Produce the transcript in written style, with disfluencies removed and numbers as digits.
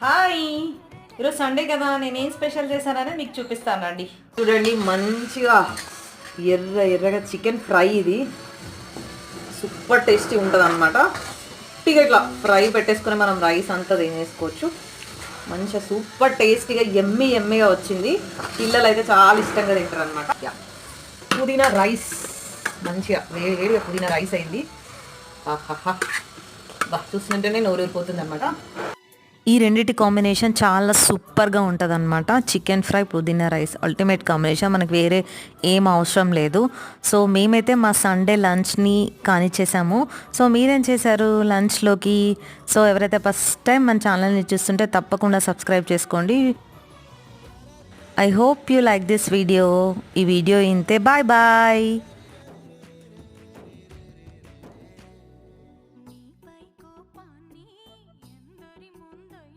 Hi, ఈరోజు Sunday కదా, నేనేం స్పెషల్ చేశానని మీకు చూపిస్తానండి. చూడండి, మంచిగా ఎర్రగా చికెన్ ఫ్రై. ఇది సూపర్ టేస్టీ ఉంటుంది అనమాట. ఇట్లా ఫ్రై పెట్టేసుకొని మనం రైస్ అంతా తినేసుకోవచ్చు. మంచిగా సూపర్ టేస్టీగా ఎమ్మిగా వచ్చింది. పిల్లలు అయితే చాలా ఇష్టంగా తింటారు అనమాట. పుదీనా రైస్ మంచిగా వేడిగా పుదీనా రైస్ అయింది. చూస్తుంటేనే నోరూరిపోతుంది అనమాట. ఈ రెండిటి కాంబినేషన్ చాలా సూపర్గా ఉంటుంది అనమాట. చికెన్ ఫ్రై పుదీనా రైస్ అల్టిమేట్ కాంబినేషన్, మనకు వేరే ఏం అవసరం లేదు. సో మేమైతే మా సండే లంచ్ని కానిచ్చేసాము. సో మీరేం చేశారు లంచ్లోకి? సో ఎవరైతే ఫస్ట్ టైం మన ఛానల్ని చూస్తుంటే తప్పకుండా సబ్స్క్రైబ్ చేసుకోండి. I hope you like this video. ఈ వీడియో ఇంతే. Bye bye.